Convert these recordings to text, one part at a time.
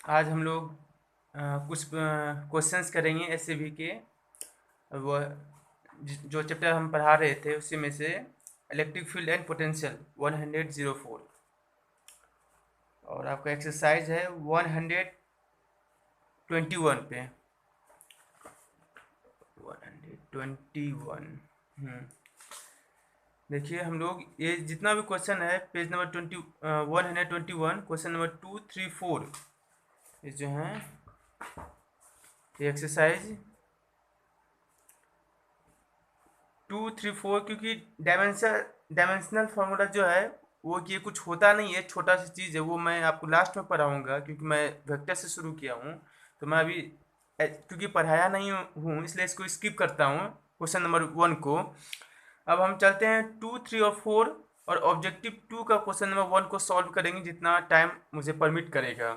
आज हम लोग कुछ क्वेश्चंस करेंगे एसएबी के। वो जो चैप्टर हम पढ़ा रहे थे उसी में से इलेक्ट्रिक फील्ड एंड पोटेंशियल 104 और आपका एक्सरसाइज है 121 पे 121। देखिए हम लोग ये जितना भी क्वेश्चन है पेज नंबर 121 क्वेश्चन नंबर 2, 3, 4 ये जो हैं ये एक्सरसाइज 2, 3, 4 क्योंकि डायमेंशनल फार्मूला जो है वो कि ये कुछ होता नहीं है, छोटा सी चीज़ है। वो मैं आपको लास्ट में पढ़ाऊँगा क्योंकि मैं वेक्टर से शुरू किया हूँ। तो मैं अभी क्योंकि पढ़ाया नहीं हूँ इसलिए इसको स्किप करता हूँ क्वेश्चन नंबर 1 को। अब हम चलते हैं 2, 3 और 4 और ऑब्जेक्टिव 2 का क्वेश्चन नंबर 1 को सॉल्व करेंगे जितना टाइम मुझे परमिट करेगा।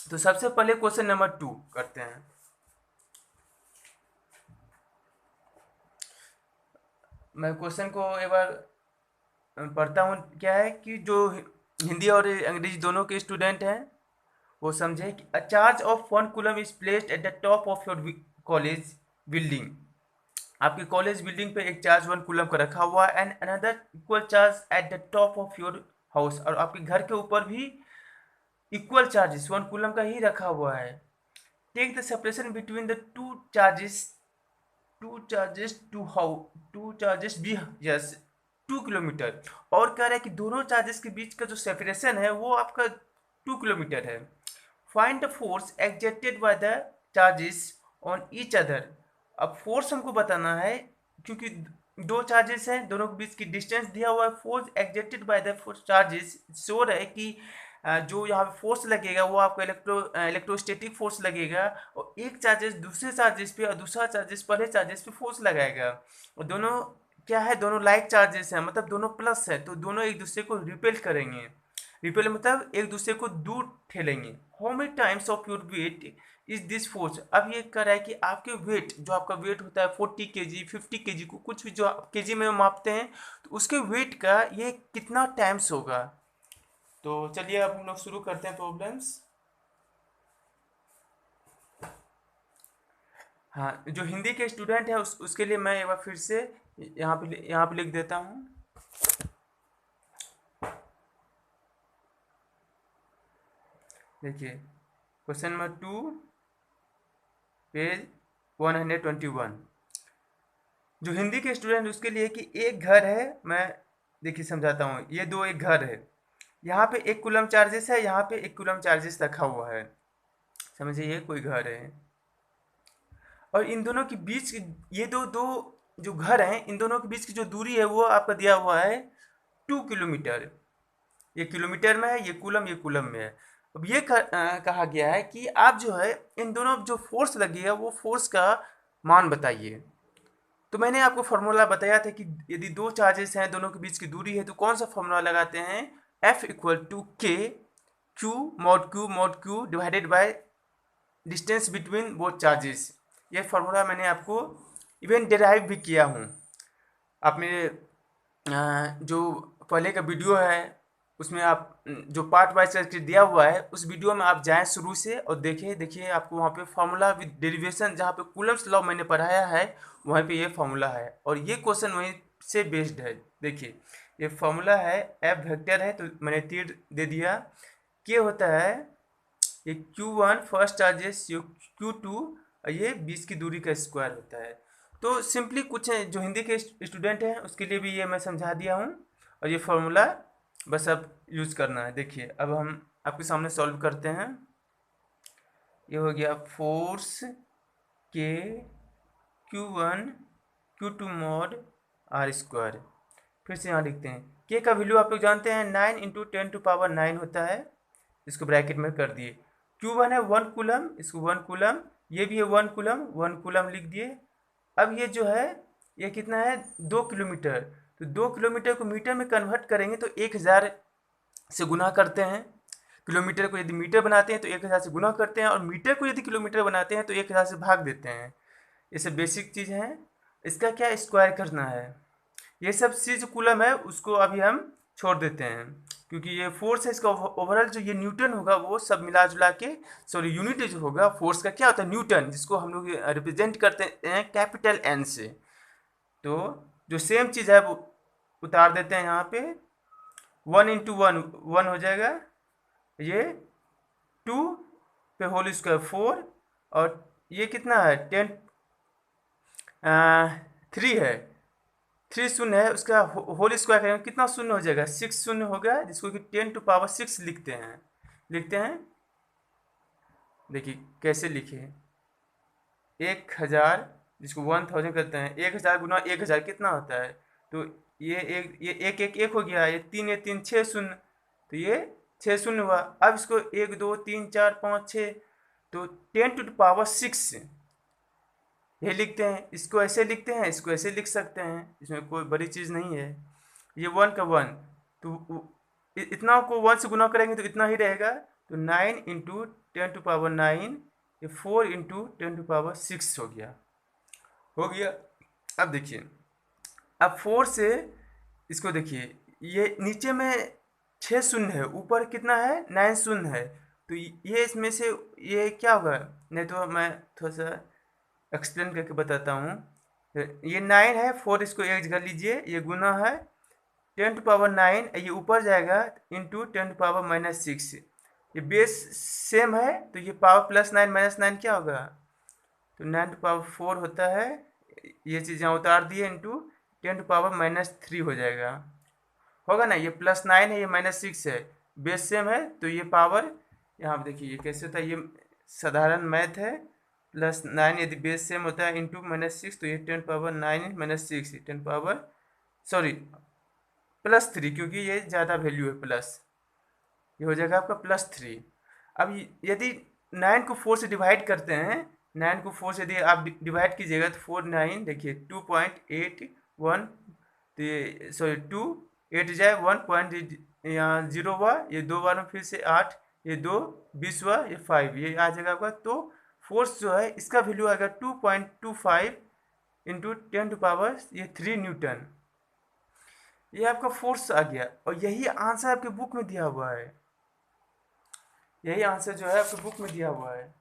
तो सबसे पहले क्वेश्चन नंबर 2 करते हैं। मैं क्वेश्चन को एक बार पढ़ता हूँ। क्या है कि जो हिंदी और अंग्रेजी दोनों के स्टूडेंट हैं वो समझे कि a charge of 1 coulomb is placed at the top of your college building. आपकी कॉलेज बिल्डिंग पे एक चार्ज 1 कूलम का रखा हुआ है and another equal charge at the top of your house, और आपके घर के ऊपर भी इक्वल चार्जेस 1 कूलम का ही रखा हुआ है। Take the separation between the two charges be as 2 kilometre. और कह रहा है कि दोनों चार्जेस के बीच का जो सेपरेशन है वो आपका 2 किलोमीटर है। Find the force exerted by the charges on each other. अब फोर्स हमको बताना है क्योंकि दो चार्जेस हैं, दोनों के बीच की डिस्टेंस दिया हुआ है। Force exerted by the charges show रहा है कि जो यहाँ पे फोर्स लगेगा वो आपको इलेक्ट्रोस्टैटिक फोर्स लगेगा, और एक चार्जेस दूसरे चार्जेस पे और दूसरा चार्जेस पहले चार्जेस पे फोर्स लगाएगा। और दोनों क्या है, दोनों लाइक चार्जेस हैं, मतलब दोनों प्लस है, तो दोनों एक दूसरे को रिपेल करेंगे। रिपेल मतलब एक दूसरे को दूर ठेलेंगे। How many times of your weight is this force. अब ये कह रहा है कि आपके वेट, जो आपका वेट होता है 40 kg 50 kg को कुछ भी जो केजी में मापते हैं, तो उसके वेट का ये कितना टाइम्स होगा। तो चलिए अब हम लोग शुरू करते हैं प्रॉब्लम्स। हाँ, जो हिंदी के स्टूडेंट है उसके लिए मैं एक बार फिर से यहाँ पे लिख देता हूँ। देखिए क्वेश्चन नंबर 2 पेज 121। जो हिंदी के स्टूडेंट उसके लिए कि एक घर है, मैं देखिए समझाता हूँ। ये दो एक घर है, यहाँ पे 1 कूलम चार्जेस है, यहाँ पे 1 कूलम चार्जेस रखा हुआ है। समझिए ये कोई घर है और इन दोनों के बीच ये दो दो जो घर हैं, इन दोनों के बीच की जो दूरी है वो आपका दिया हुआ है 2 किलोमीटर। ये किलोमीटर में है, ये कूलम में है। अब ये कहा गया है कि आप जो है इन दोनों जो फोर्स लगी है वो फोर्स का मान बताइए। तो मैंने आपको फार्मूला बताया था कि यदि दो चार्जेस हैं, दोनों के बीच की दूरी है, तो कौन सा फार्मूला लगाते हैं, F इक्वल टू के Q divided by distance between both charges. ये फार्मूला मैंने आपको इवन डेराइव भी किया हूँ। आप मेरे जो पहले का वीडियो है उसमें आप जो पार्ट वाइज करके दिया हुआ है उस वीडियो में आप जाएं शुरू से और देखिए आपको वहाँ पे फार्मूला विद डेरिवेशन, जहाँ पे कूलम्स लॉ मैंने पढ़ाया है वहीं पे ये फार्मूला है और ये क्वेश्चन वहीं से बेस्ड है। देखिए ये फार्मूला है, एफ वेक्टर है तो मैंने तीर दे दिया। के होता है ये Q1 फर्स्ट चार्जेस, ये Q2 और ये 20 की दूरी का स्क्वायर होता है। तो सिंपली कुछ जो हिंदी के स्टूडेंट हैं उसके लिए भी ये मैं समझा दिया हूँ और ये फार्मूला बस अब यूज़ करना है। देखिए अब हम आपके सामने सॉल्व करते हैं। ये हो गया फोर्स के Q1 Q2 mod are square. फिर से यहाँ लिखते हैं, के का वैल्यू आप लोग जानते हैं 9 इंटू 10⁻9 होता है, इसको ब्रैकेट में कर दिए। Q1 है 1 कूलम, इसको 1 कूलम, ये भी है 1 कूलम, 1 कूलम लिख दिए। अब ये जो है ये कितना है 2 किलोमीटर, तो 2 किलोमीटर को मीटर में कन्वर्ट करेंगे तो 1000 से गुना करते हैं। किलोमीटर को यदि मीटर बनाते हैं तो 1000 से गुना करते हैं, और मीटर को यदि किलोमीटर बनाते हैं तो 1000 से भाग देते हैं। ये सब बेसिक चीज़ है। इसका क्या स्क्वायर करना है। ये सब सी जो कूलम है उसको अभी हम छोड़ देते हैं, क्योंकि ये फोर्स है, इसका ओवरऑल जो ये न्यूटन होगा वो सब मिला जुला के, सॉरी यूनिट जो होगा फोर्स का क्या होता है, न्यूटन, जिसको हम लोग रिप्रेजेंट करते हैं कैपिटल एन से। तो जो सेम चीज़ है वो उतार देते हैं यहाँ पे, 1 × 1 1 हो जाएगा, ये 2 पे होल स्क्वायर 4, और ये कितना है 10 3 है, 3 शून्य है, उसका होल स्क्वायर करेंगे कितना शून्य हो जाएगा, 6 शून्य हो गया, जिसको कि 10⁶ लिखते हैं। देखिए कैसे लिखे, 1000, जिसको 1000 करते हैं, 1000 गुना 1000 कितना होता है, तो ये एक हो गया, ये 3 6 शून्य, तो ये 6 शून्य हुआ। अब इसको 1 2 3 4 5 6, तो 10⁶ ये लिखते हैं, इसको ऐसे लिखते हैं, इसको ऐसे लिख सकते हैं, इसमें कोई बड़ी चीज़ नहीं है। ये 1 का 1, तो इतना को 1 से गुना करेंगे तो इतना ही रहेगा, तो 9 × 10⁹, ये 4 × 10⁶ हो गया। अब देखिए, अब 4 से इसको देखिए, ये नीचे में 6 शून्य है, ऊपर कितना है 9 शून्य है, तो ये इसमें से ये क्या होगा, नहीं तो मैं थोड़ा सा एक्सप्लेन करके बताता हूँ। ये 9 है, 4 इसको एक जगह लीजिए, ये गुना है 10⁹, ये ऊपर जाएगा इंटू 10⁻⁻6, ये बेस सेम है, तो ये पावर +9 -9 क्या होगा, तो 9⁴ होता है, ये चीज़ यहाँ उतार दिए, इंटू 10⁻⁻3 हो जाएगा, होगा ना, ये +9 है, ये -6 है, बेस सेम है, तो ये पावर यहाँ पे देखिए ये कैसे होता है, ये साधारण मैथ है, +9 यदि बेस सेम होता है इंटू -6, तो ये 10⁻9 -6 सॉरी +3, क्योंकि ये ज़्यादा वैल्यू है प्लस, ये हो जाएगा आपका +3। अब यदि 9 को 4 से डिवाइड करते हैं, 9 को 4 से यदि आप डिवाइड कीजिएगा, तो 4 9 देखिए 2.81, तो ये सॉरी 2 8 जाए 1 यहाँ 0 हुआ, ये 2 बार में फिर से 8, ये 2 20 हुआ, ये 5, ये आ जाएगा आपका। तो फोर्स जो है इसका वैल्यू आएगा 2.25 इंटू 10⁻³ न्यूटन, ये आपका फोर्स आ गया, और यही आंसर आपके बुक में दिया हुआ है, यही आंसर जो है आपके बुक में दिया हुआ है,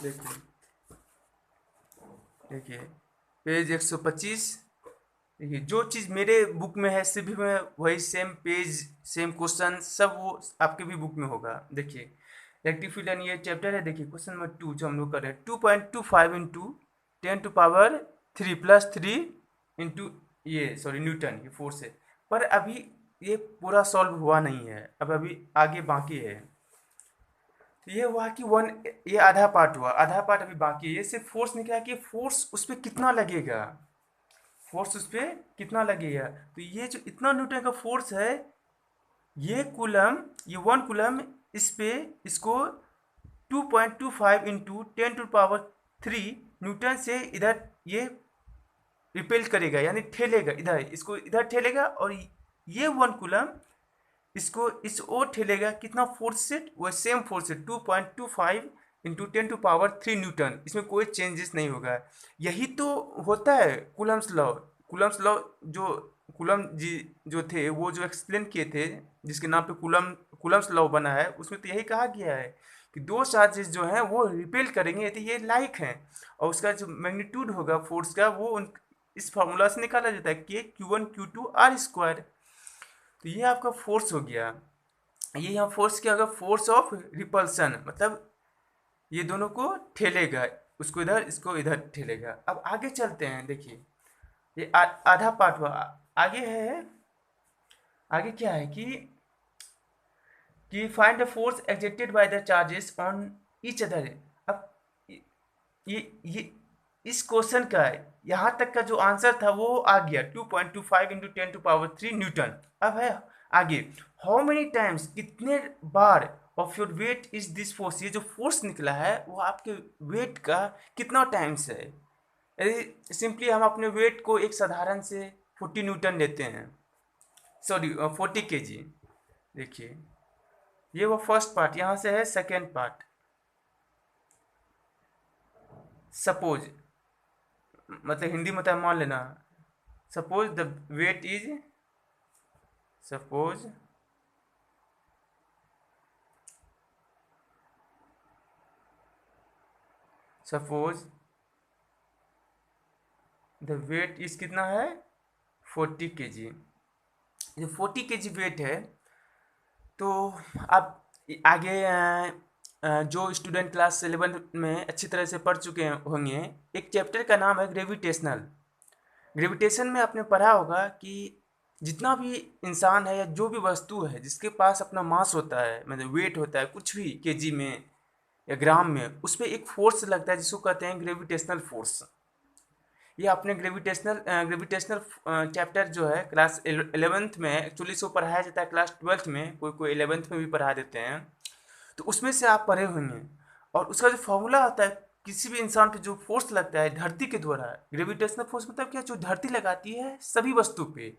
देखिए देखिए पेज 125, देखिए जो चीज़ मेरे बुक में है सिर्फ में वही सेम पेज सेम क्वेश्चन सब वो आपके भी बुक में होगा। देखिए रेक्टिफाइड एंड ये चैप्टर है, देखिए क्वेश्चन नंबर 2 जो हम लोग कर रहे हैं, 2.25 इंटू 10⁻³ +3 इंटू ये सॉरी न्यूटन, ये फोर्स है, पर अभी ये पूरा सॉल्व हुआ नहीं है, अब अभी आगे बाकी है। तो ये हुआ कि ये आधा पार्ट हुआ, आधा पार्ट अभी बाकी है, ये सिर्फ फोर्स निकला कि फोर्स उस पर कितना लगेगा, फोर्स उस पर कितना लगेगा। तो ये जो इतना न्यूटन का फोर्स है, ये कूलम, ये 1 कूलम इस पे इसको 2.25 इंटू 10⁻³ न्यूटन से इधर ये रिपेल करेगा, यानी ठेलेगा, इधर इसको इधर ठेलेगा, और ये 1 कूलम इसको इस ओर ठेलेगा, कितना फोर्स से, वो सेम फोर्स से 2.25 इंटू 10⁻³ न्यूटन, इसमें कोई चेंजेस नहीं होगा। यही तो होता है कूलम्स लॉ। कूलम्स लॉ जो कूलम जी जो थे वो जो एक्सप्लेन किए थे, जिसके नाम पे कूलम्स लॉ बना है, उसमें तो यही कहा गया है कि दो चार्जेस जो हैं वो रिपेल करेंगे यदि ये लाइक हैं, और उसका जो मैग्नीट्यूड होगा फोर्स का वो इस फार्मूला से निकाला जाता है, K Q1 Q2 R²। तो ये आपका फोर्स हो गया, ये यहाँ फोर्स क्या होगा, फोर्स ऑफ रिपल्सन, मतलब ये दोनों को ठेलेगा, उसको इधर इसको इधर ठेलेगा। अब आगे चलते हैं, देखिए ये आधा पार्ट हुआ, आगे है, आगे क्या है कि find the force exerted by the charges on each other. अब ये इस क्वेश्चन का यहाँ तक का जो आंसर था वो आ गया 2.25 इंटू 10⁻³ न्यूटन। अब है आगे, हाउ मेनी टाइम्स, कितने बार of your weight is this force, ये जो फोर्स निकला है वो आपके वेट का कितना टाइम्स है। यदि सिंपली हम अपने वेट को एक साधारण से 40 न्यूटन लेते हैं, सॉरी 40 kg, देखिए ये वो फर्स्ट पार्ट, यहाँ से है सेकेंड पार्ट। सपोज, मतलब हिंदी में मान लेना, suppose the weight is suppose the weight is कितना है 40 kg। जो 40 kg वेट है, तो आप आगे जो स्टूडेंट क्लास 11 में अच्छी तरह से पढ़ चुके होंगे, एक चैप्टर का नाम है ग्रेविटेशनल। ग्रेविटेशन में आपने पढ़ा होगा कि जितना भी इंसान है या जो भी वस्तु है जिसके पास अपना मास होता है, मतलब वेट होता है कुछ भी केजी में या ग्राम में, उस पर एक फोर्स लगता है जिसको कहते हैं ग्रेविटेशनल फोर्स। ये आपने ग्रेविटेशनल चैप्टर जो है क्लास 11th में एक्चुअली इसको पढ़ाया जाता है, क्लास 12th में, कोई कोई 11th में भी पढ़ा देते हैं, तो उसमें से आप पढ़े होंगे। और उसका जो फॉर्मूला होता है, किसी भी इंसान पे जो फोर्स लगता है धरती के द्वारा, ग्रेविटेशनल फोर्स मतलब क्या, जो धरती लगाती है सभी वस्तु पे,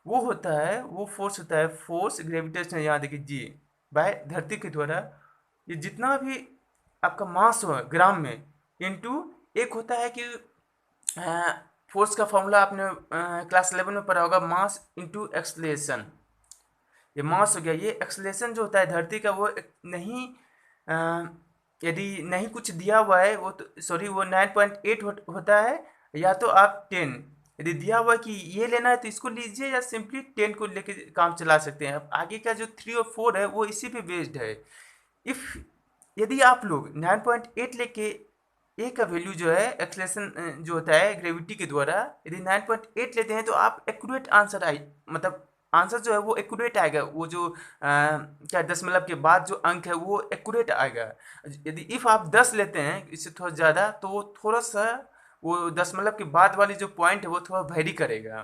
वो होता है, वो फोर्स होता है, फोर्स ग्रेविटेशनल, यहाँ देखिए जी, बाय धरती के द्वारा। ये जितना भी आपका मास हो ग्राम में, इनटू एक होता है कि फोर्स का फॉर्मूला आपने क्लास 11 में पढ़ा होगा, मास इनटू एक्सलेशन। ये मास हो गया, ये एक्सलेशन जो होता है धरती का, वो नहीं यदि नहीं कुछ दिया हुआ है, वो तो सॉरी वो 9.8 होता है, या तो आप 10, यदि दिया हुआ है कि ये लेना है तो इसको लीजिए, या सिंपली 10 को लेके काम चला सकते हैं। अब आगे का जो 3 और 4 है वो इसी पे बेस्ड है। इफ़ यदि आप लोग 9.8 लेके ए का वैल्यू जो है एक्सलेशन जो होता है ग्रेविटी के द्वारा, यदि 9.8 लेते हैं तो आप एक्यूरेट आंसर मतलब आंसर जो है वो एक्यूरेट आएगा। वो जो क्या दशमलव के बाद जो अंक है वो एक्यूरेट आएगा। यदि इफ़ आप 10 लेते हैं, इससे थोड़ा ज़्यादा, तो वो थोड़ा सा वो दशमलव के बाद वाली जो पॉइंट है वो थोड़ा वेरी करेगा।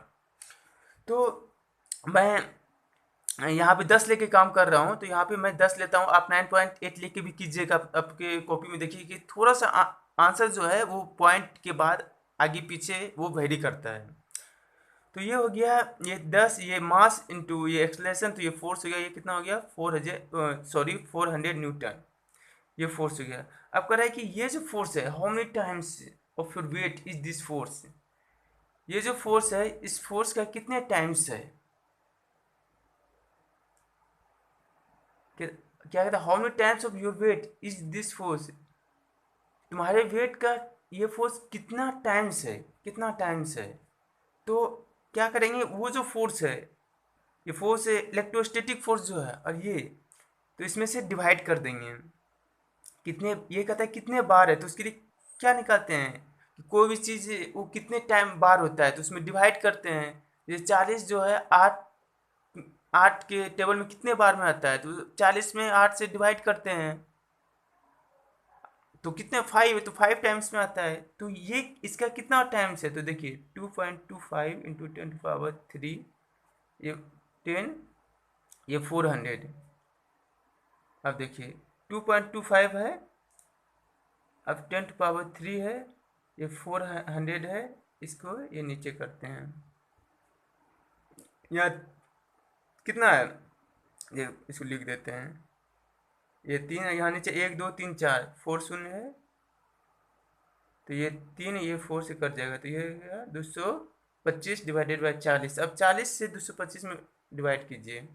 तो मैं यहाँ पे 10 लेके काम कर रहा हूँ, तो यहाँ पे मैं 10 लेता हूँ, आप 9.8 लेके भी कीजिएगा। आपके कॉपी में देखिए कि थोड़ा सा आंसर जो है वो पॉइंट के बाद आगे पीछे वो वेरी करता है। तो ये हो गया, ये 10, ये मास इंटू ये एक्सलेशन, तो ये फोर्स हो गया, ये कितना हो गया 400 न्यूटन, ये फोर्स हो गया। अब कह रहा है कि ये जो फोर्स है, how many times of your weight is this force, ये जो फोर्स है इस फोर्स का कितने टाइम्स है, क्या कहता है, how many times of your weight is this force, तुम्हारे वेट का ये फोर्स कितना टाइम्स है, कितना टाइम्स है। तो क्या करेंगे, वो जो फोर्स है, ये फोर्स है इलेक्ट्रोस्टैटिक फोर्स जो है, और ये तो इसमें से डिवाइड कर देंगे कितने, ये कहता है कितने बार है, तो उसके लिए क्या निकालते हैं कि कोई भी चीज़ वो कितने टाइम बार होता है, तो उसमें डिवाइड करते हैं। ये 40 जो है 8 8 के टेबल में कितने बार में आता है, तो 40 में 8 से डिवाइड करते हैं, तो कितने 5 है, तो 5 टाइम्स में आता है। तो ये इसका कितना टाइम्स है, तो देखिए 2.25 इंटू 10⁻3, ये 10, ये 400। अब देखिए 2.25 है, अब 10⁻3 है, ये 400 है, इसको ये नीचे करते हैं, यहाँ कितना है, ये इसको लिख देते हैं, ये 3 है, यहाँ नीचे 1 2 3 4, 4 शून्य है, तो ये 3, ये 4 से कट जाएगा, तो ये गया 225 डिवाइडेड बाई 40। अब 40 से 225 में डिवाइड कीजिए,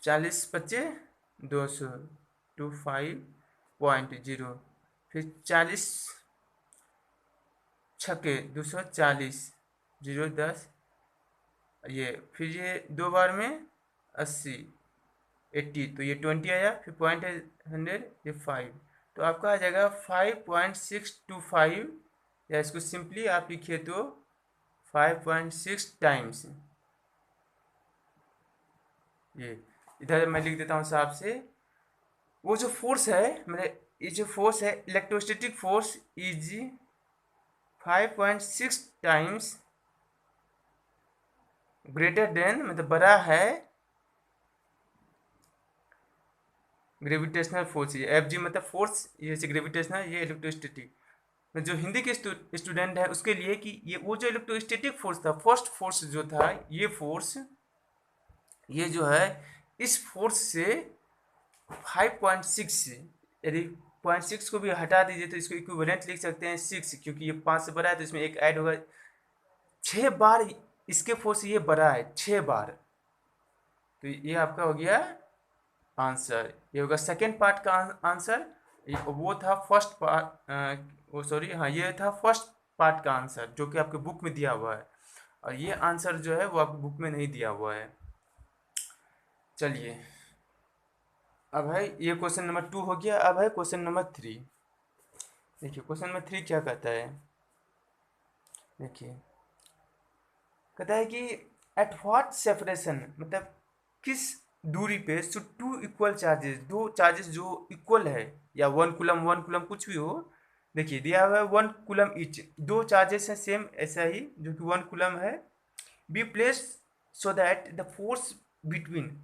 40 बच्चे 200, 25.0, फिर 40 छक्के 240, 0 10, ये फिर ये 2 बार में 80, 80, तो ये 20 आया, फिर पॉइंट है 100, ये 5, तो आपका आ जाएगा 5.625, या इसको सिंपली आप लिखिए तो 5.6 टाइम्स। ये इधर मैं लिख देता हूँ हिसाब से, वो जो फोर्स है मेरे, ये जो फोर्स है electrostatic force is 5.6 times greater than, मतलब बड़ा है ग्रेविटेशनल फोर्स। ये एफ जी मतलब फोर्स, ये ग्रेविटेशनल, ये इलेक्ट्रोस्टैटिक। जो हिंदी के स्टूडेंट है उसके लिए कि ये वो जो इलेक्ट्रोस्टैटिक फोर्स था, फर्स्ट फोर्स जो था, ये फोर्स, ये जो है इस फोर्स से 5.6, यदि 0.6 को भी हटा दीजिए तो इसको इक्विवेलेंट लिख सकते हैं 6, क्योंकि ये 5 से बड़ा है तो इसमें एक ऐड होगा, 6 बार इसके फोर्स ये बड़ा है 6 बार। तो ये आपका हो गया आंसर, ये होगा सेकेंड पार्ट का आंसर। वो था फर्स्ट पार्ट, वो सॉरी, हाँ ये था फर्स्ट पार्ट का आंसर जो कि आपके बुक में दिया हुआ है, और ये आंसर जो है वो आपकी बुक में नहीं दिया हुआ है। चलिए, अब है ये क्वेश्चन नंबर 2 हो गया। अब है क्वेश्चन नंबर 3। देखिए क्वेश्चन नंबर 3 क्या कहता है। देखिए कहता है कि एट व्हाट सेपरेशन, मतलब किस दूरी पे शुड टू इक्वल चार्जेस, दो चार्जेस जो इक्वल है, या 1 कूलम कुछ भी हो। देखिए दिया हुआ है 1 कूलम ईच, दो चार्जेस हैं सेम ऐसा ही जो कि 1 कूलम है, be placed so that the force between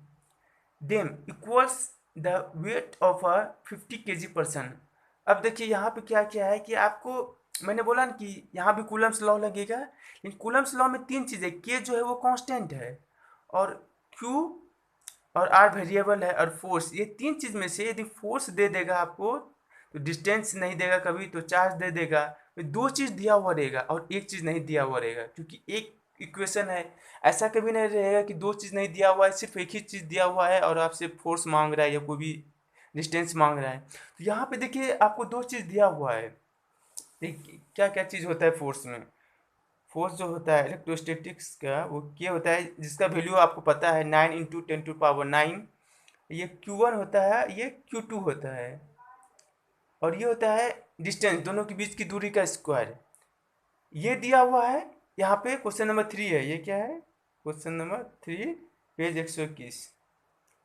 them equals the weight of a 50 kg/person। अब देखिए यहाँ पे क्या क्या है कि आपको मैंने बोला ना कि यहाँ भी कूलम्स लॉ लगेगा, लेकिन कूलम्स लॉ में तीन चीज़ें, के जो है वो कांस्टेंट है, और क्यू और आर वेरिएबल है, और फोर्स, ये तीन चीज़ में से यदि फोर्स दे देगा आपको तो डिस्टेंस नहीं देगा, कभी तो चार्ज दे देगा। तो दो चीज़ दिया हुआ रहेगा और एक चीज़ नहीं दिया हुआ रहेगा, क्योंकि एक इक्वेशन है। ऐसा कभी नहीं रहेगा कि दो चीज़ नहीं दिया हुआ है, सिर्फ एक ही चीज़ दिया हुआ है और आपसे फोर्स मांग रहा है या कोई भी डिस्टेंस मांग रहा है। तो यहाँ पे देखिए आपको दो चीज़ दिया हुआ है। क्या क्या चीज़ होता है फोर्स में। फोर्स जो होता है इलेक्ट्रोस्टैटिक्स का, वो क्या होता है जिसका वैल्यू आपको पता है 9 × 10⁻⁹। ये Q1 होता है, ये Q2 होता है, और ये होता है डिस्टेंस, दोनों के बीच की दूरी का स्क्वायर। ये दिया हुआ है यहाँ पे क्वेश्चन नंबर 3 है। ये क्या है, क्वेश्चन नंबर 3, पेज 121,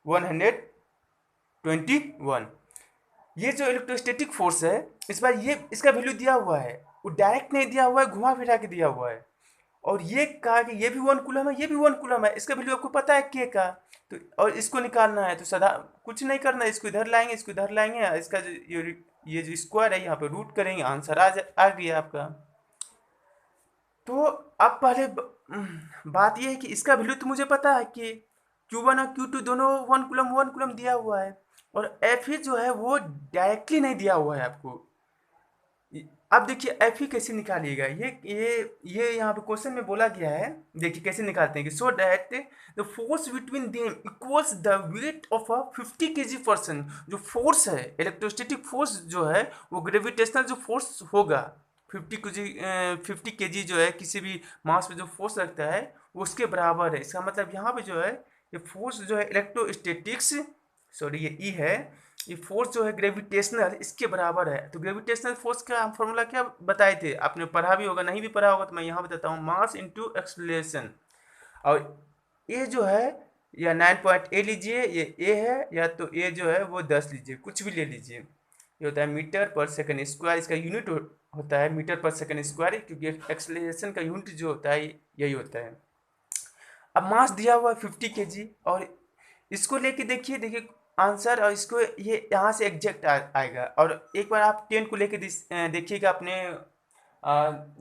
121। ये जो इलेक्ट्रोस्टैटिक फोर्स है, इस बार ये इसका वैल्यू दिया हुआ है, वो डायरेक्ट नहीं दिया हुआ है, घुमा फिरा के दिया हुआ है। और ये कहा कि ये भी 1 कूलम है, ये भी 1 कूलम है, इसका वैल्यू आपको पता है के का। तो और इसको निकालना है तो सदा कुछ नहीं करना है, इसको इधर लाएंगे, इसको इधर लाएंगे, इसका जो ये जो स्क्वायर है यहाँ पे रूट करेंगे, आंसर आ गया आपका। तो अब पहले बात ये है कि इसका वैल्यू तो मुझे पता है कि Q1 और Q2 दोनों 1 कूलम दिया हुआ है, और एफ ही जो है वो डायरेक्टली नहीं दिया हुआ है आपको। अब देखिए एफ ही कैसे निकालिएगा, ये यहाँ पे क्वेश्चन में बोला गया है। देखिए कैसे निकालते हैं कि सो that the force between them equals the weight of a 50 kg/person। जो फोर्स है इलेक्ट्रोस्टैटिक फोर्स जो है, वो ग्रेविटेशनल जो फोर्स होगा 50 kg जो है किसी भी मास पे जो फोर्स लगता है वो उसके बराबर है। इसका मतलब यहाँ पे जो है ये फोर्स जो है इलेक्ट्रोस्टैटिक्स, सॉरी ये ई है, ये फोर्स जो है ग्रेविटेशनल इसके बराबर है। तो ग्रेविटेशनल फोर्स का हम फॉर्मूला क्या बताए थे, आपने पढ़ा भी होगा, नहीं भी पढ़ा होगा तो मैं यहाँ बताता हूँ, मास इंटू एक्सलेशन। और ए जो है या 9 लीजिए, ये ए है, या तो ए जो है वो 10 लीजिए, कुछ भी ले लीजिए। ये होता है मीटर पर सेकंड स्क्वायर, इसका यूनिट होता है मीटर पर सेकंड स्क्वायर, क्योंकि एक्सलेशन का यूनिट जो होता है यही होता है। अब मास दिया हुआ है 50 kg, और इसको लेके देखिए आंसर, और इसको ये यहाँ से एग्जैक्ट आएगा। और एक बार आप 10 को लेके देखिएगा अपने,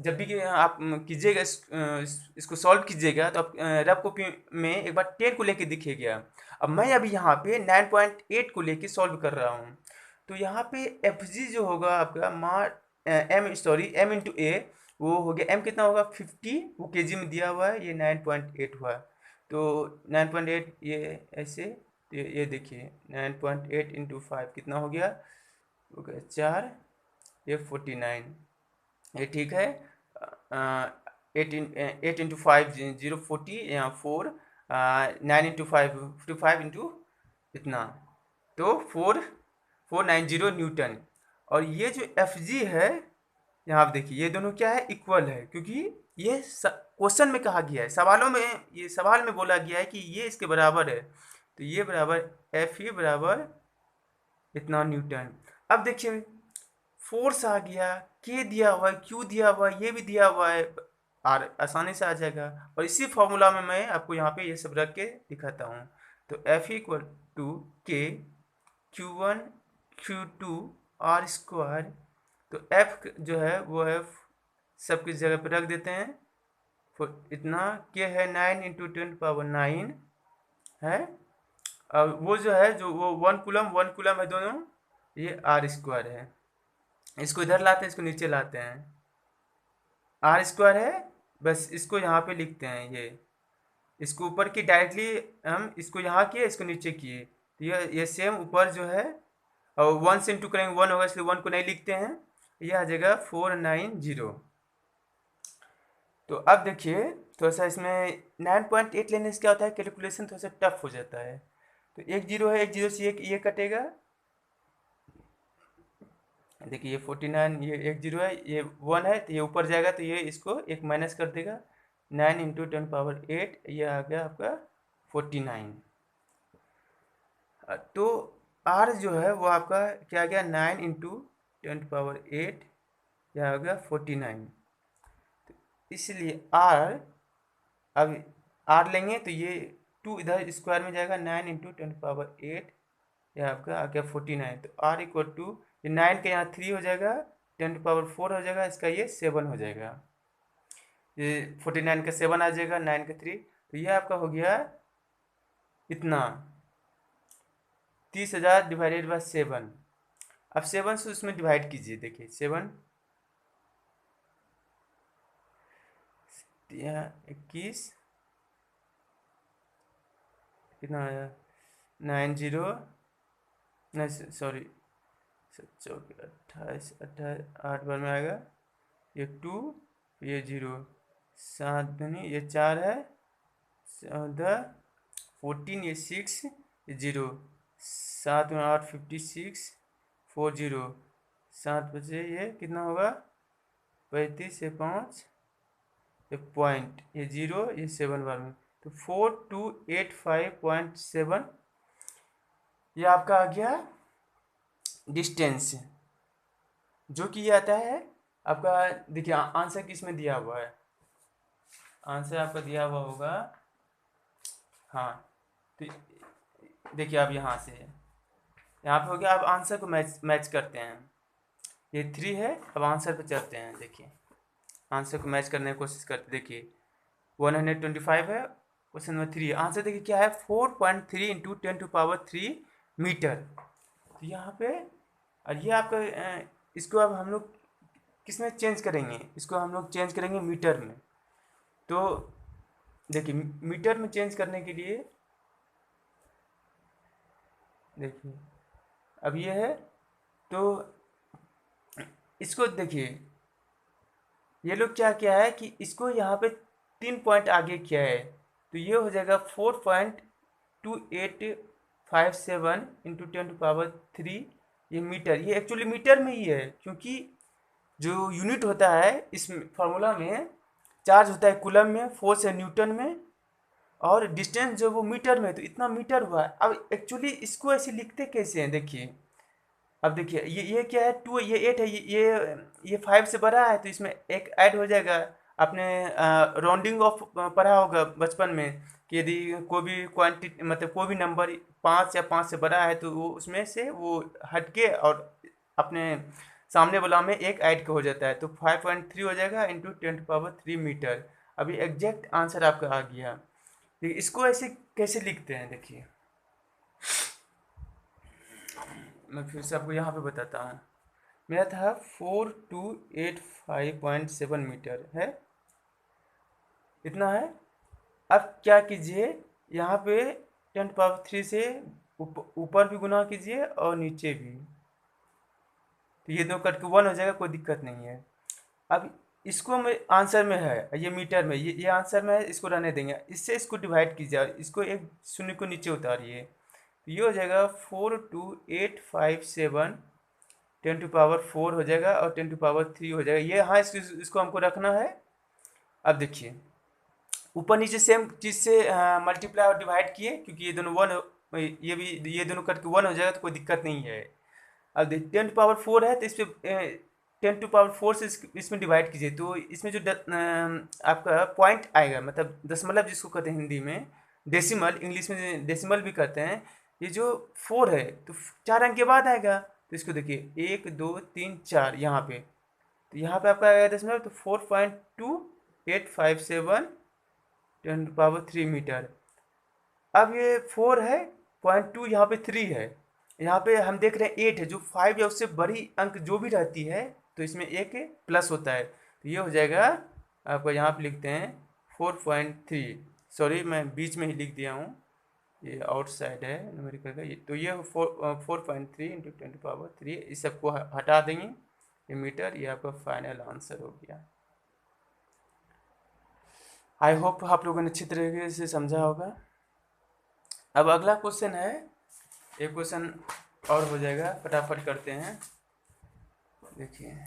जब भी आप कीजिएगा इसको सॉल्व कीजिएगा तो आप रफ कॉपी में एक बार 10 को लेके देखिएगा। अब मैं अभी यहाँ पे 9.8 को लेके सॉल्व कर रहा हूँ। तो यहाँ पे एफ जी जो होगा आपका एम इंटू ए, वो हो गया, एम कितना होगा 50, वो केजी में दिया हुआ है, ये 9.8 हुआ। तो 9.8 ये ऐसे, तो ये देखिए 9.8 इंटू 5 कितना हो गया, 4, ये 49, ये ठीक है। 8 इंटू 5 0 40, यहाँ 4, 9 इंटू 5 55 इंटू इतना, तो 490 न्यूटन। और ये जो एफ जी है, यहाँ आप देखिए ये दोनों क्या है, इक्वल है, क्योंकि ये क्वेश्चन में कहा गया है, सवालों में, ये सवाल में बोला गया है कि ये इसके बराबर है। तो ये बराबर एफ ही बराबर इतना न्यूटन। अब देखिए फोर्स आ गया, के दिया हुआ है, क्यू दिया हुआ है, ये भी दिया हुआ है, और आसानी से आ जाएगा। और इसी फॉर्मूला में मैं आपको यहाँ पे ये सब रख के दिखाता हूँ। तो एफ इक्वल टू के Q1 Q2 आर स्क्वायर। तो एफ जो है वो है सब किस जगह पे रख देते हैं, इतना के है 9 × 10⁻⁹ है। और वो जो है जो वो 1 कूलम है दोनों, ये आर स्क्वायर है। इसको इधर लाते हैं, इसको नीचे लाते हैं, आर स्क्वायर है बस इसको यहाँ पे लिखते हैं, ये इसको ऊपर की डायरेक्टली हम इसको यहाँ किए, इसको नीचे किए, तो ये सेम ऊपर जो है, और 1 से इंटू करेंगे 1 होगा, इसलिए 1 को नहीं लिखते हैं, ये आ जाएगा 490। तो अब देखिए थोड़ा सा इसमें 9.8 लेने से क्या होता है, कैलकुलेशन थोड़ा सा टफ हो जाता है। तो एक जीरो है, एक जीरो से ये कटेगा, देखिए ये 49, ये एक जीरो है, ये 1 है, तो ये ऊपर जाएगा, तो ये इसको एक माइनस कर देगा, 9 इंटू 10 पावर 8, ये आ गया आपका 49। तो r जो है वो आपका क्या आ गया, 9 इंटू 10 पावर 8, यह आ गया 49। तो इसलिए r, अब r लेंगे तो ये 2 इधर स्क्वायर में जाएगा, 9 इंटू 10 पावर 8, यह आपका आ गया 49। तो r इक्वल टू, ये 9 का यहाँ 3 हो जाएगा, 10 पावर 4 हो जाएगा, इसका ये 7 हो जाएगा, ये 49 का 7 आ जाएगा, 9 का 3, तो ये आपका हो गया इतना 30,000 डिवाइडेड बाय 7। अब 7 से उसमें डिवाइड कीजिए, देखिए 7 21 कितना आया, 90, नहीं सॉरी, 28 28 8 बार में आएगा, ये 2, ये 0, 7 दूनी ये 4 है, 14 14, ये 6, ये 0, 7 में 8 56 40, 7 बचे, ये कितना होगा 35 से 5, ये पॉइंट, ये 0, ये 7 बार में, तो 4285.7 ये आपका आ गया डिस्टेंस, जो कि ये आता है आपका, देखिए आंसर किस में दिया हुआ है, आंसर आपका दिया हुआ होगा, हाँ, तो देखिए आप यहाँ से, यहाँ पे हो गया, अब आंसर को मैच करते हैं, ये 3 है, अब आंसर पे चलते हैं, देखिए आंसर को मैच करने की कोशिश करते, देखिए 125 है, क्वेश्चन नंबर 3, आंसर देखिए क्या है, 4.3 इंटू 10 to 3 मीटर। तो यहाँ पे, और ये आपका इसको अब हम लोग किस में चेंज करेंगे, इसको हम लोग चेंज करेंगे मीटर में। तो देखिए मीटर में चेंज करने के लिए, देखिए अब ये है, तो इसको देखिए ये लोग क्या किया है कि इसको यहाँ पे 3 पॉइंट आगे किया है, तो ये हो जाएगा 4.2857 इंटू 10 to 3, ये मीटर, ये एक्चुअली मीटर में ही है, क्योंकि जो यूनिट होता है इस फार्मूला में, चार्ज होता है कूलम में, फोर्स है न्यूटन में, और डिस्टेंस जो वो मीटर में, तो इतना मीटर हुआ है। अब एक्चुअली इसको ऐसे लिखते कैसे हैं, देखिए अब देखिए ये क्या है, 2, ये 8 है, ये 5 से बड़ा है, तो इसमें एक ऐड हो जाएगा। आपने राउंडिंग ऑफ पढ़ा होगा बचपन में, कि यदि कोई भी क्वांटिटी, मतलब कोई भी नंबर 5 या 5 से बड़ा है, तो वो उसमें से वो हटके और अपने सामने वाला में एक ऐड का हो जाता है, तो 5.3 हो जाएगा इंटू 10 to 3 मीटर। अभी एग्जैक्ट आंसर आपका आ गया। देखिए इसको ऐसे कैसे लिखते हैं, देखिए मैं फिर से आपको यहाँ पे बताता हूँ, मेरा था 4285.7 मीटर है, इतना है। अब क्या कीजिए, यहाँ पे 10 to 3 से ऊपर भी गुना कीजिए और नीचे भी, तो ये दो कट के 1 हो जाएगा, कोई दिक्कत नहीं है। अब इसको में आंसर में है, ये मीटर में, ये आंसर में है, इसको रहने देंगे, इससे इसको डिवाइड कीजिए और इसको एक शून्य को नीचे उतारिए, तो ये हो जाएगा 42857 10 to 4 हो जाएगा, और 10 to 3 हो जाएगा, ये हाँ इसको हमको रखना है। अब देखिए ऊपर नीचे सेम चीज़ से मल्टीप्लाई और डिवाइड किए, क्योंकि ये दोनों 1, ये भी, ये दोनों कट के 1 हो जाएगा, तो कोई दिक्कत नहीं है। अब देखिए 10 to 4 है, तो इस पर 10 to 4 से इसमें डिवाइड कीजिए, तो इसमें जो आपका पॉइंट आएगा, मतलब दशमलव जिसको कहते हैं हिंदी में, डेसिमल, इंग्लिश में डेसिमल भी कहते हैं, ये जो 4 है तो 4 अंक के बाद आएगा, तो इसको देखिए 1 2 3 4 यहाँ पे, तो यहाँ पे आपका आएगा दशमलव, तो 4.2857 10 to 3 मीटर। अब ये 4 है, 0.2 यहाँ पे 3 है, यहाँ पे हम देख रहे हैं 8 है, जो 5 या उससे बड़ी अंक जो भी रहती है तो इसमें एक प्लस होता है, तो ये हो जाएगा आपको यहाँ पे लिखते हैं 4.3, सॉरी मैं बीच में ही लिख दिया हूँ, ये आउटसाइड है न्यूमेरिकल का, ये तो ये 4.3 इंटू 10⁻3, इस सबको हटा देंगे, ये मीटर, ये आपका फाइनल आंसर हो गया। आई होप आप लोगों ने अच्छी तरीके से समझा होगा। अब अगला क्वेश्चन है, एक क्वेश्चन और हो जाएगा, फटाफट करते हैं। देखिए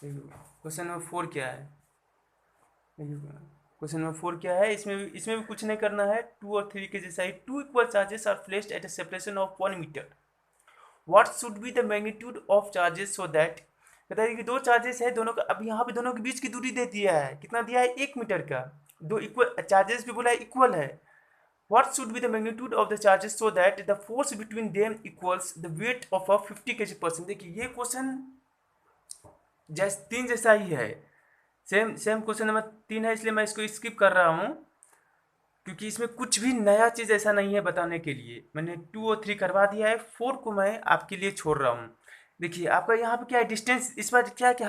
क्वेश्चन नंबर 4 क्या है, क्वेश्चन नंबर 4 क्या है, इसमें भी कुछ नहीं करना है। 2 और 3 के जैसा ही, 2 equal charges are placed at a separation of 1 metre, what should be the magnitude of charges so that, कहता है कि दो चार्जेस है दोनों का, अब यहाँ पे दोनों के बीच की दूरी दे दिया है, कितना दिया है, 1 मीटर का, दो इक्वल चार्जेस भी बोला है इक्वल है। What should be the magnitude of the charges so that the force between them equals the weight of a 50 kg person. देखिए ये क्वेश्चन जैसे 3 जैसा ही है, सेम क्वेश्चन नंबर 3 है, इसलिए मैं इसको स्किप कर रहा हूँ, क्योंकि इसमें कुछ भी नया चीज़ ऐसा नहीं है बताने के लिए। मैंने 2 और 3 करवा दिया है, 4 को मैं आपके लिए छोड़ रहा हूँ। देखिए आपका यहाँ पे क्या है, डिस्टेंस, इस बार क्या है कि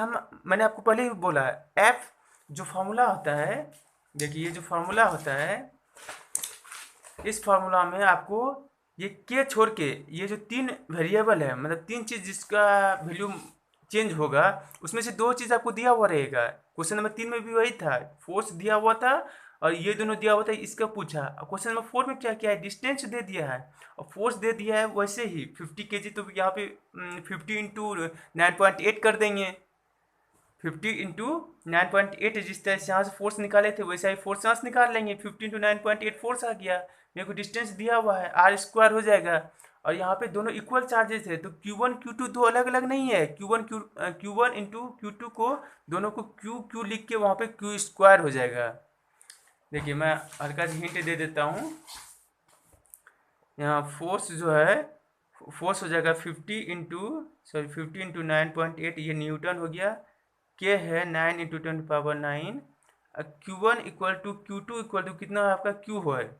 मैंने आपको पहले ही बोला है, एफ जो फार्मूला होता है, देखिए ये जो फार्मूला होता है, इस फार्मूला में आपको ये के छोड़ के ये जो 3 वेरिएबल है, मतलब 3 चीज़ जिसका वैल्यू चेंज होगा, उसमें से 2 चीज़ आपको दिया हुआ रहेगा। क्वेश्चन नंबर 3 में भी वही था, फोर्स दिया हुआ था और ये दोनों दिया हुआ था, इसका पूछा। अब क्वेश्चन नंबर 4 में क्या क्या है, डिस्टेंस दे दिया है और फोर्स दे दिया है, वैसे ही 50 kg, तो यहाँ पे 50 इंटू 9.8 कर देंगे, 50 इंटू 9.8, जिस तरह से यहाँ से फोर्स निकाले थे वैसा ही फोर्स यहाँ से निकाल लेंगे, 50 इंटू 9.8 फोर्स आ गया, मेरे को डिस्टेंस दिया हुआ है, आर स्क्वायर हो जाएगा। और यहाँ पे दोनों इक्वल चार्जेस है, तो Q1 Q2 दो अलग अलग नहीं है, Q1 इंटू Q2 को दोनों को Q लिख के वहाँ पे Q स्क्वायर हो जाएगा। देखिए मैं हल्का सा हिंट दे देता हूँ, यहाँ फोर्स जो है, फोर्स हो जाएगा 50 इंटू 9.8, ये न्यूटन हो गया, के है 9 into 10⁻9, Q1 equal to Q2 equal to कितना है आपका Q है,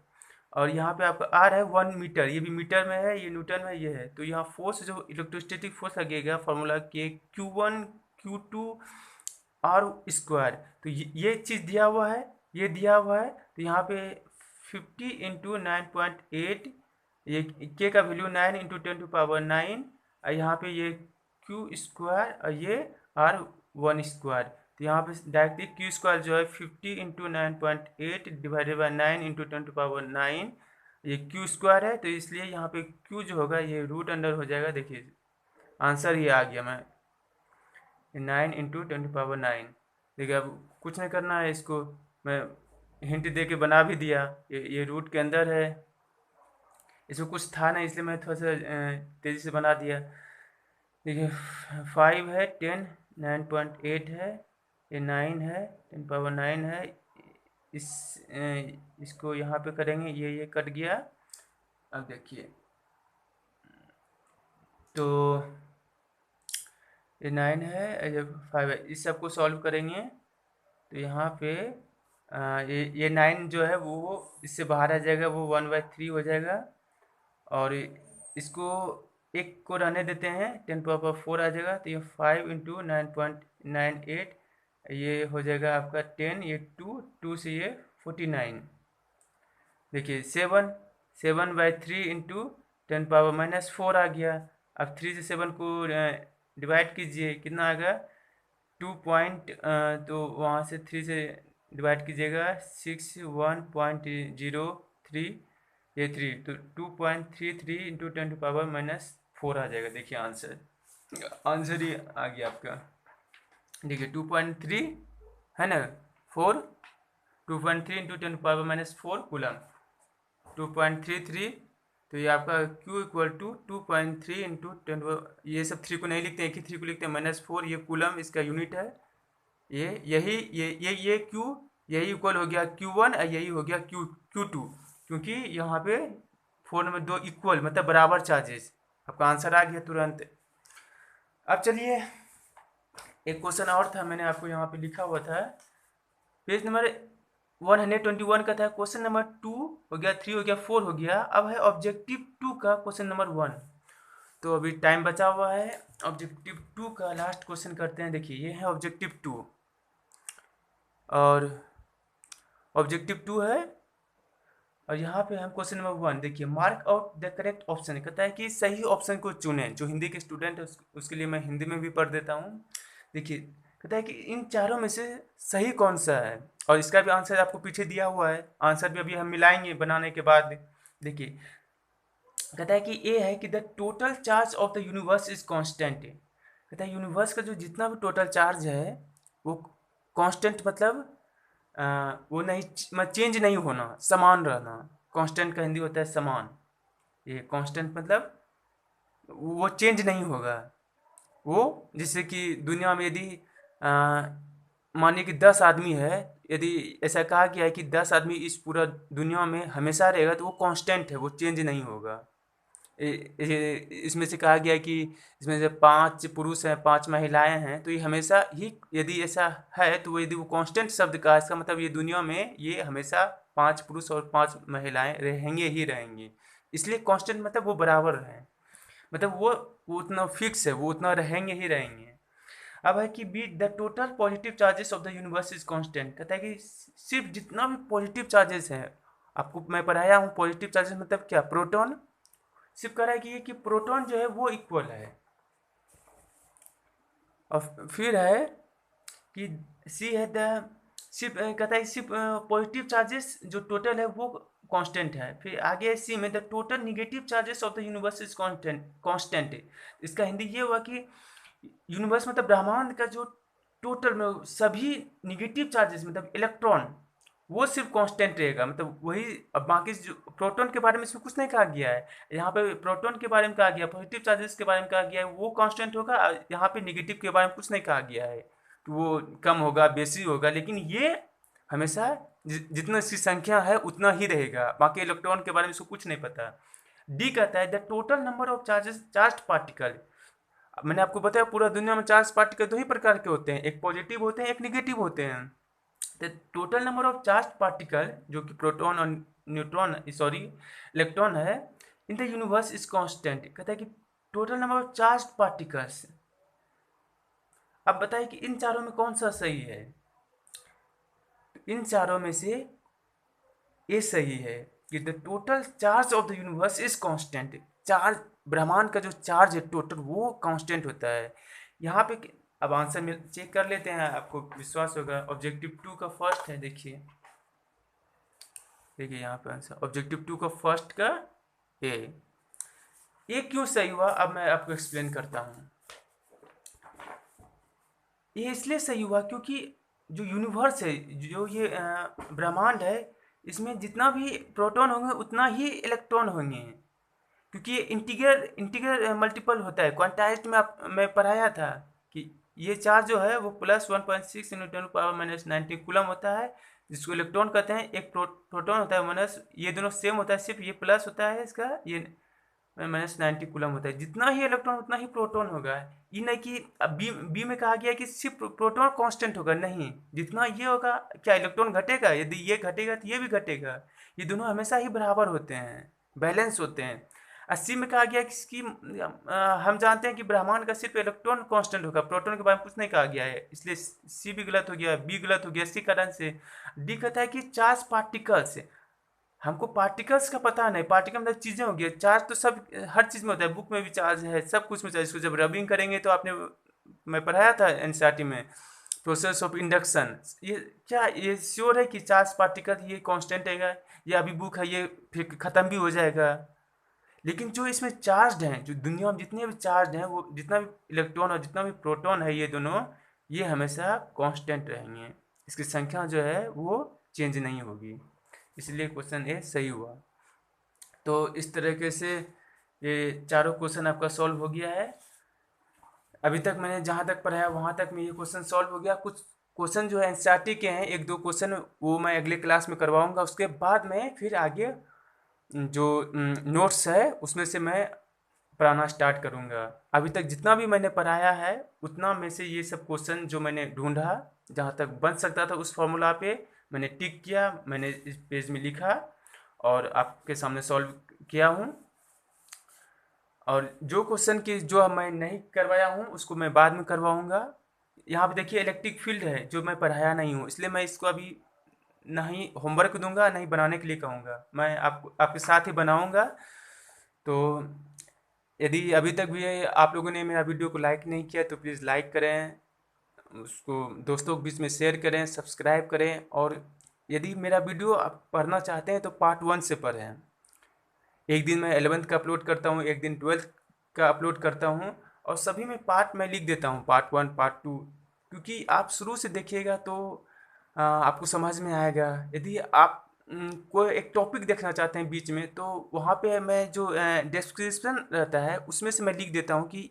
और यहाँ पे आपका R है 1 मीटर, ये भी मीटर में है, ये न्यूटन में ये है, तो यहाँ फोर्स जो इलेक्ट्रोस्टैटिक फोर्स लगेगा फार्मूला के Q1 Q2 R स्क्वायर, तो ये चीज़ दिया हुआ है, ये दिया हुआ है, तो यहाँ पे 50 इंटू 9.8, ये के का वैल्यू 9 इंटू 10⁻9, और यहाँ पे ये Q स्क्वायर और ये R1 स्क्वायर, तो यहाँ पे डायरेक्टली Q स्क्वायर जो है 50 इंटू 9.8 डिवाइडेड बाई 9 इंटू 10⁻9, ये Q स्क्वायर है, तो इसलिए यहाँ पे Q जो होगा ये रूट अंडर हो जाएगा। देखिए आंसर ये आ गया, मैं 9 इंटू 10⁻9। देखिए अब कुछ नहीं करना है, इसको मैं हिंट दे के बना भी दिया, ये रूट के अंदर है, इसमें कुछ था नहीं, इसलिए मैं थोड़ा सा तेज़ी से बना दिया। देखिए 5 है, 10 9.8 है, ये 9 है, 10⁻9 है, इसको यहाँ पे करेंगे, ये कट गया। अब देखिए तो ये 9 है, ये 5 है, इस सबको सॉल्व करेंगे तो यहाँ पे ये 9 जो है वो इससे बाहर आ जाएगा, वो 1/3 हो जाएगा, और इसको एक को रहने देते हैं, 10⁻4 आ जाएगा, तो ये 5 इंटू 9.98, ये हो जाएगा आपका 10, ये 2 से ये 49। देखिए 7/3 इंटू 10⁻⁻4 आ गया। अब 3 से 7 को डिवाइड कीजिए, कितना आएगा 2 पॉइंट, तो वहाँ से 3 से डिवाइड कीजिएगा 61.03, ये 3, तो 2.33 इंटू 10⁻⁻4 आ जाएगा। देखिए आंसर ही आ गया आपका। देखिए 2.3 है ना, 4, 2.3 इंटू 10⁻⁻4 कूलम, 2.33, तो ये आपका Q इक्वल टू 2.3 इंटू 10, ये सब 3 को नहीं लिखते हैं, एक ही 3 को लिखते हैं, -4, ये कूलम इसका यूनिट है, ये Q यही इक्वल हो गया Q1 और यही हो गया Q2, क्योंकि यहाँ पे 4 में 2 इक्वल मतलब बराबर चार्जेस। आपका आंसर आ गया तुरंत। अब चलिए एक क्वेश्चन और था, मैंने आपको यहाँ पे लिखा हुआ था, पेज नंबर 121 का था, क्वेश्चन नंबर 2 हो गया, 3 हो गया, 4 हो गया। अब है ऑब्जेक्टिव 2 का क्वेश्चन नंबर 1। तो अभी टाइम बचा हुआ है। ऑब्जेक्टिव 2 का लास्ट क्वेश्चन करते हैं। देखिए ये है ऑब्जेक्टिव 2 और ऑब्जेक्टिव 2 है और यहाँ पे हम क्वेश्चन नंबर 1 देखिए, mark out the correct option. कहता है कि सही ऑप्शन को चुनें। जो हिंदी के स्टूडेंट है उसके लिए मैं हिंदी में भी पढ़ देता हूँ। देखिए कहता है कि इन चारों में से सही कौन सा है, और इसका भी आंसर आपको पीछे दिया हुआ है। आंसर भी अभी हम मिलाएंगे बनाने के बाद। देखिए कहता है कि ए है कि the total charge of the universe is constant. कहता है यूनिवर्स का जो जितना भी टोटल चार्ज है वो कांस्टेंट, मतलब वो नहीं, चेंज नहीं होना, समान रहना। कांस्टेंट का हिंदी होता है समान। ये कांस्टेंट मतलब वो चेंज नहीं होगा। वो जैसे कि दुनिया में यदि मानिए कि 10 आदमी है, यदि ऐसा कहा गया है कि 10 आदमी इस पूरा दुनिया में हमेशा रहेगा तो वो कांस्टेंट है, वो चेंज नहीं होगा। इसमें से कहा गया है कि इसमें से 5 पुरुष हैं 5 महिलाएं हैं, तो ये हमेशा ही, यदि ऐसा है तो वो, यदि वो कांस्टेंट शब्द का इसका मतलब ये दुनिया में ये हमेशा 5 पुरुष और 5 महिलाएं रहेंगे ही रहेंगी। इसलिए कांस्टेंट मतलब वो बराबर हैं, मतलब वो उतना फिक्स है, वो उतना रहेंगे ही रहेंगे। अब है कि be the total positive charges of the universe is constant. कहता है कि सिर्फ जितना भी पॉजिटिव चार्जेस हैं, आपको मैं पढ़ाया हूँ पॉजिटिव चार्जेस मतलब क्या, प्रोटॉन। सिर्फ कह रहा है कि ये कि प्रोटॉन जो है वो इक्वल है। और फिर है कि सी है द सिर्फ कहता है सिर्फ पॉजिटिव चार्जेस जो टोटल है वो कांस्टेंट है। फिर आगे सी में the total negative charges of the universe is constant. इसका हिंदी ये हुआ कि यूनिवर्स मतलब ब्रह्मांड का जो टोटल में सभी निगेटिव चार्जेस मतलब इलेक्ट्रॉन वो सिर्फ कांस्टेंट रहेगा, मतलब वही। अब बाकी जो प्रोटॉन के बारे में इसमें कुछ नहीं कहा गया है, यहाँ पे प्रोटॉन के बारे में कहा गया, पॉजिटिव चार्जेस के बारे में कहा गया है वो कांस्टेंट होगा। यहाँ पे निगेटिव के बारे में कुछ नहीं कहा गया है कि वो कम होगा बेसी होगा, लेकिन ये हमेशा जितना इसकी संख्या है उतना ही रहेगा। बाकी इलेक्ट्रॉन के बारे में इसको कुछ नहीं पता। डी कहता है the total number of charge particle. मैंने आपको बताया पूरा दुनिया में चार्ज पार्टिकल दो ही प्रकार के होते हैं, एक पॉजिटिव होते हैं एक निगेटिव होते हैं। The total number of charge particle जो कि प्रोटॉन और न्यूट्रॉन सॉरी इलेक्ट्रॉन है in the universe is constant. कहता है कि total number of charge particles. अब बताइए कि इन चारों में कौन सा सही है। इन चारों में से ये सही है कि the total charge of the universe is constant. Charge ब्रह्मांड का जो चार्ज है टोटल वो कांस्टेंट होता है। यहाँ पे अब आंसर में चेक कर लेते हैं, आपको विश्वास होगा। ऑब्जेक्टिव 2 का फर्स्ट है, देखिए देखिए यहाँ पे आंसर ऑब्जेक्टिव 2 का फर्स्ट का ए क्यों सही हुआ अब मैं आपको एक्सप्लेन करता हूँ। ये इसलिए सही हुआ क्योंकि जो यूनिवर्स है, जो ये ब्रह्मांड है, इसमें जितना भी प्रोटॉन होंगे उतना ही इलेक्ट्रॉन होंगे, क्योंकि ये इंटीग्रल मल्टीपल होता है। क्वांटाइज्ड में मैं पढ़ाया था कि ये चार्ज जो है वो प्लस 1.6 × 10⁻⁹ कूलम होता है, जिसको इलेक्ट्रॉन कहते हैं। एक प्रोटॉन होता है माइनस, ये दोनों सेम होता है, सिर्फ ये प्लस होता है इसका, ये -90 कूलम होता है। जितना ही इलेक्ट्रॉन उतना ही प्रोटॉन होगा। ये नहीं कि अब बी में कहा गया कि सिर्फ प्रोटॉन कांस्टेंट होगा, नहीं, जितना ये होगा क्या इलेक्ट्रॉन घटेगा, यदि ये घटेगा तो ये भी घटेगा। ये दोनों हमेशा ही बराबर होते हैं, बैलेंस होते हैं। 80 में कहा गया कि इसकी हम जानते हैं कि ब्रह्मांड का सिर्फ इलेक्ट्रॉन कांस्टेंट होगा, प्रोटॉन के बारे में कुछ नहीं कहा गया है, इसलिए सी भी गलत हो गया, बी गलत हो गया, इसी कारण से डी कहता है कि चार्ज पार्टिकल्स। हमको पार्टिकल्स का पता नहीं, पार्टिकल मतलब चीज़ें हो गई, चार्ज तो सब हर चीज़ में होता है, बुक में भी चार्ज है, सब कुछ में चार्ज। इसको जब रबिंग करेंगे तो आपने, मैं पढ़ाया था एनसीईआरटी में, प्रोसेस ऑफ इंडक्शन। ये क्या ये श्योर है कि चार्ज पार्टिकल ये कांस्टेंट रहेगा, ये अभी बुक है, ये फिर ख़त्म भी हो जाएगा। लेकिन जो इसमें चार्ज हैं, जो दुनिया में जितने भी चार्ज हैं, वो जितना भी इलेक्ट्रॉन और जितना भी प्रोटॉन है, ये दोनों ये हमेशा कांस्टेंट रहेंगे। इसकी संख्या जो है वो चेंज नहीं होगी, इसलिए क्वेश्चन ए सही हुआ। तो इस तरीके से ये चारों क्वेश्चन आपका सॉल्व हो गया है। अभी तक मैंने जहाँ तक पढ़ाया वहाँ तक में ये क्वेश्चन सॉल्व हो गया। कुछ क्वेश्चन जो है एनसीईआरटी के हैं, 1-2 क्वेश्चन वो मैं अगले क्लास में करवाऊँगा। उसके बाद में फिर आगे जो नोट्स है उसमें से मैं पढ़ाना स्टार्ट करूँगा। अभी तक जितना भी मैंने पढ़ाया है उतना में से ये सब क्वेश्चन जो मैंने ढूंढा, जहाँ तक बन सकता था उस फॉर्मूला पे मैंने टिक किया, मैंने इस पेज में लिखा और आपके सामने सॉल्व किया हूँ। और जो क्वेश्चन की जो मैं नहीं करवाया हूँ उसको मैं बाद में करवाऊँगा। यहाँ पे देखिए इलेक्ट्रिक फील्ड है जो मैं पढ़ाया नहीं हूँ, इसलिए मैं इसको अभी नहीं होमवर्क दूंगा, नहीं बनाने के लिए कहूँगा, मैं आपको आपके साथ ही बनाऊँगा। तो यदि अभी तक भी आप लोगों ने मेरा वीडियो को लाइक नहीं किया तो प्लीज़ लाइक करें, उसको दोस्तों के बीच में शेयर करें, सब्सक्राइब करें। और यदि मेरा वीडियो आप पढ़ना चाहते हैं तो पार्ट 1 से पढ़ें। एक दिन मैं 11th का अपलोड करता हूँ, एक दिन 12th का अपलोड करता हूँ, और सभी में पार्ट मैं लिख देता हूँ, पार्ट 1 पार्ट 2, क्योंकि आप शुरू से देखिएगा तो आपको समझ में आएगा। यदि आप कोई एक टॉपिक देखना चाहते हैं बीच में, तो वहाँ पे मैं जो डिस्क्रिप्शन रहता है उसमें से मैं लिख देता हूँ कि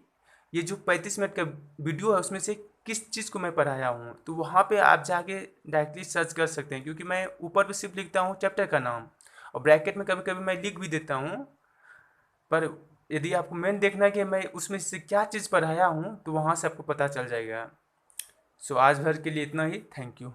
ये जो 35 मिनट का वीडियो है उसमें से किस चीज़ को मैं पढ़ाया हूँ, तो वहाँ पे आप जाके डायरेक्टली सर्च कर सकते हैं। क्योंकि मैं ऊपर भी सिर्फ लिखता हूँ चैप्टर का नाम, और ब्रैकेट में कभी कभी मैं लिख भी देता हूँ। पर यदि आपको मेन देखना है कि मैं उसमें से क्या चीज़ पढ़ाया हूँ, तो वहाँ से आपको पता चल जाएगा। सो आज भर के लिए इतना ही। Thank you.